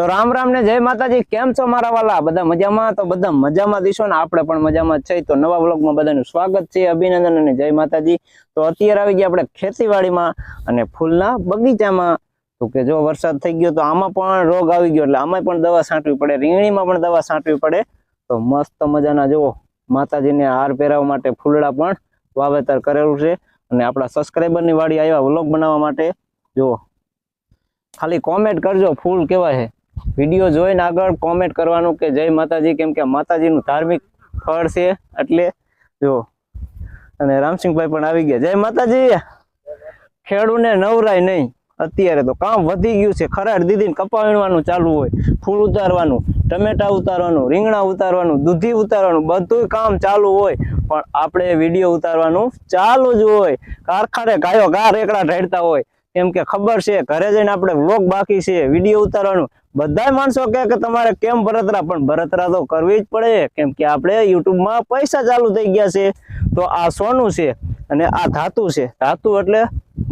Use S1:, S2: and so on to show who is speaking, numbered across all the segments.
S1: તો રામ રામ ને જય માતાજી। કેમ છો મારા વાલા? બધા મજામાં? તો બધા મજામાં દીશો ને, આપણે પણ મજામાં જ છે। તો નવા વ્લોગમાં બધાનું સ્વાગત છે, અભિનંદન અને જય માતાજી। તો અત્યારે આવી ગયા આપણે ખેતીવાડીમાં અને ફૂલના બગીચામાં। તો કે જો વરસાદ થઈ ગયો તો આમાં પણ રોગ આવી ગયો, એટલે આમાં પણ દવા છાંટવી પડે, રીંગણીમાં પણ દવા છાંટવી પડે। તો મસ્ત મજાના જો માતાજીને હાર પહેરાવવા માટે ફૂલડા પણ વાવેતર કરેલું છે અને આપણા સબસ્ક્રાઈબરની વાડી આવ્યા વ્લોગ બનાવવા માટે। જો ખાલી કોમેન્ટ કરજો ફૂલ કેવા છે, વિડીયો જોઈને આગળ કોમેન્ટ કરવાનું કે જય માતાજી, કેમ કે માતાજીનું ધાર્મિક ફળ છે એટલે જો। અને રામસિંહભાઈ પણ આવી ગયા। જય માતાજી। ખેડૂને નવરાય નહીં, અત્યારે તો કામ વધી ગયું છે। ખરાડ દીદીને કપા વીણવાનું ચાલુ હોય, ફૂલ ઉતારવાનું, ટમેટા ઉતારવાનું, રીંગણા ઉતારવાનું, દૂધી ઉતારવાનું, બધું કામ ચાલુ હોય, પણ આપણે વિડીયો ઉતારવાનું ચાલુ જ હોય। કારખાને ગાયો ગા રેકડા ઢાળતા હોય, કેમ કે ખબર છે ઘરે જઈને આપણે વ્લોગ બાકી છે, વિડીયો ઉતારવાનું। બધા માણસો કહે કે તમારે કેમ બળતરા, પણ બળતરા તો કરવી જ પડે, કેમ કે આપણે યુટ્યુબમાં પૈસા ચાલુ થઈ ગયા છે। તો આ સોનું છે અને આ ધાતુ છે। ધાતુ એટલે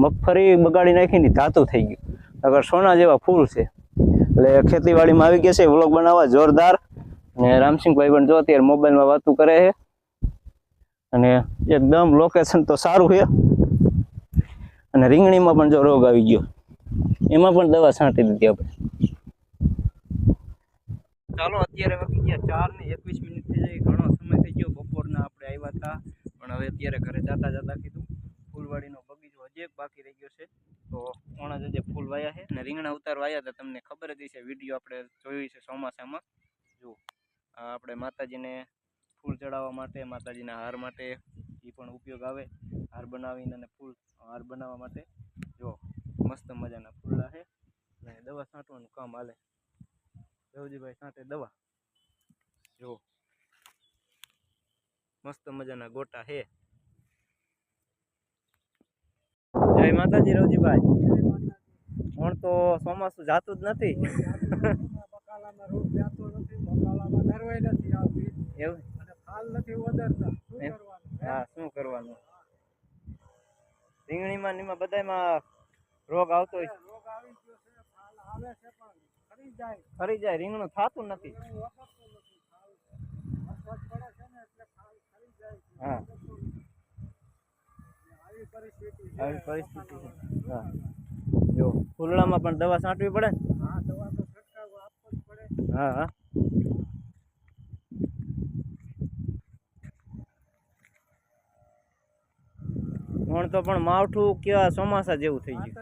S1: મગફળી બગાડી નાખીને ધાતુ થઈ ગયું, અગર સોના જેવા ફૂલ છે। એટલે ખેતીવાડીમાં આવી ગયા છે વ્લોગ બનાવવા જોરદાર। અને રામસિંહભાઈ પણ જો અત્યારે મોબાઈલમાં વાતું કરે છે, અને એકદમ લોકેશન તો સારું છે। અને રીંગણીમાં પણ જો રોગ આવી ગયો, એમાં પણ દવા છાંટી દીધી આપણે। ચાલો અત્યારે વાગી ગયા 4:21 થઈ જાય, ઘણો સમય થઈ ગયો, બપોરના આપણે આવ્યા હતા, પણ હવે અત્યારે ઘરે જતા જતા કીધું ફૂલવાડીનો બગીચો હજી એક બાકી રહી ગયો છે। તો ઓણા જે ફૂલ વાયા છે અને રીંગણા ઉતારવા આવ્યા હતા, તમને ખબર જ છે, વિડીયો આપણે જોયું છે ચોમાસામાં। જો આપણે માતાજીને ફૂલ ચડાવવા માટે, માતાજીના હાર માટે એ પણ ઉપયોગ આવે, હાર બનાવીને અને ફૂલ હાર બનાવવા માટે જો મસ્ત મજાના ફૂલડા છે અને દવા છાંટવાનું કામ હાલે। દેવજીભાઈ છાંટે દવા, જો મસ્ત મજાના ગોટા છે। જય માતાજી રવજીભાઈ। પણ તો ચોમાસું જાતું જ નથી।
S2: બકાલામાં રોગ જાતો નથી, બકાલામાં નરવાઈ નથી આવતી,
S1: એવું
S2: અને ફાલ નથી વધરતા, શું કરવાનું?
S1: હા, શું કરવાનું? રીંગણીમાં ને એમાં બધામાં રોગ આવતો હોય,
S2: રોગ આવી ગયો છે, ફાલ આવે છે પણ
S1: ખરી જાય, રીંગણું થતું નથી।
S2: વખતતું નથી, ફાલ વરસાદ પડે છે ને એટલે ફાલ ખરી જાય છે।
S1: હા,
S2: આવી પરિસ્થિતિ છે,
S1: આવી પરિસ્થિતિ છે। હા, જો ફૂલડામાં પણ દવા છાંટવી પડે।
S2: હા, દવા તો છંટકાવ આપવો જ પડે।
S1: હા હા, પણ તો પણ માવઠું કેવા ચોમાસા જેવું થઈ ગયું।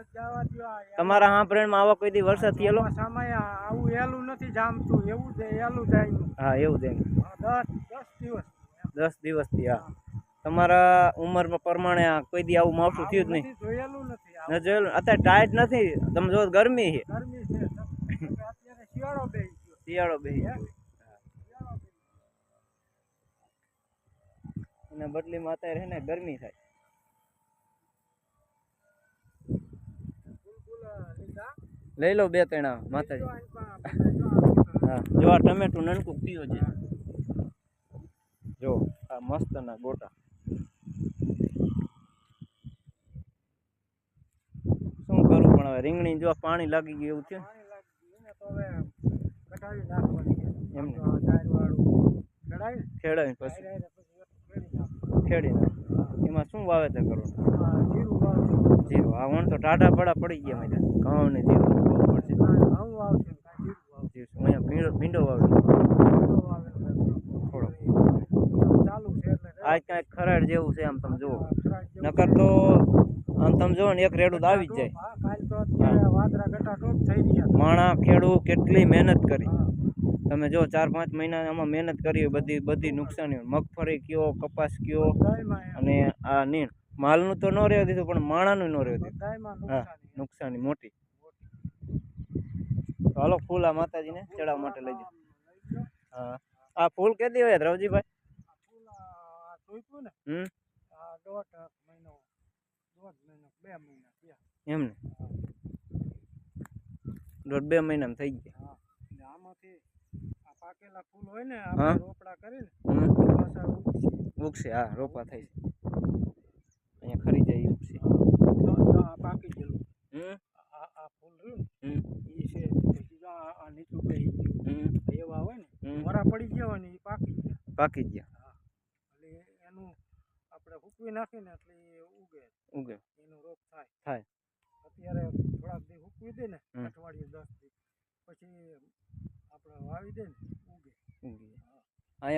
S1: તમારા હાંભળણમાં આવા કોઈ દી વરસાદ થયેલો?
S2: સમય આવું એલું નથી જામતું, એવું જ એલું જાય।
S1: હા, એવું જ એમ
S2: 10 દિવસ
S1: 10 દિવસથી। હા, તમારા ઉંમર પ્રમાણે કોઈ દી આવું માવઠું થયું જ નહીં?
S2: જોયેલું નથી,
S1: ન જોયેલું? અત્યારે ટાઈટ નથી, તમે જો ગરમી છે,
S2: ગરમી છે, અત્યારે શિયાળો બેસી ગયો,
S1: શિયાળો બેસી ગયો, એના બદલીમાં અત્યારે છે ને ગરમી થાય। લઈ લો 2-3 માતાજી। હા, જો આ ટમેટું નનકું પીઓ છે, જો આ મસ્ત ના ગોટા। શું કરું, પણ હવે રીંગણી જો પાણી લાગી ગયું એવું છે, એમને ખેડાવી પછી ખેડી નાખ। એમાં શું વાવેતર કરવું? જીરું। આ વણ તો ટાઢા પડા પડી ગયા, મેં ઘઉં ને જીરું પડશે। અહીંયા ભીંડો વાવેલો થોડો, આજ કાંઈક ખરાડ જેવું છે, આમ તમે જુઓ, નકર તો આમ તમે જુઓ ને એક રેડું તો આવી જ જાય। માણા ખેડૂ કેટલી મહેનત કરી, તમે જો 4-5 મહિના આમાં મહેનત કરી, બધી નુકસાની, મગફળી કયો, કપાસ કયો, અને આ નીણ માલનું તો ન રહેવા દીધું, પણ માણાનું ન રહેવા દીધું। હા, નુકસાની મોટી। હાલો ફૂલ આ માતાજીને ચડાવવા માટે લઈ જાઓ। હા, આ ફૂલ કેદી હોય રવજીભાઈ? એમને 1.5-2 મહિનામાં થઈ ગયા।
S2: આમાંથી આ પાકેલા ફૂલ હોય ને,
S1: હા,
S2: રોપડા કરીને
S1: ઉગશે। હા, રોપા થાય છે, અહીંયા ખરી જાય ઉગશે,
S2: પાકી ગયેલું। આ ફૂલ રહ્યું ને, એ છે, આ નીચું પડી ગયા હોય ને એ પાકી ગયા.
S1: પાકી ગયા
S2: એટલે એનું આપણે સૂકવી નાખીને એટલે એ
S1: ઉગે
S2: એનો રોગ થાય.
S1: થાય.
S2: અત્યારે થોડાક દી સૂકવી દે ને,
S1: હમ.
S2: અઠવાડિયું 10 દી પછી આપણે વાવી દે ને ઉગે.
S1: ઉગે. અહીંયા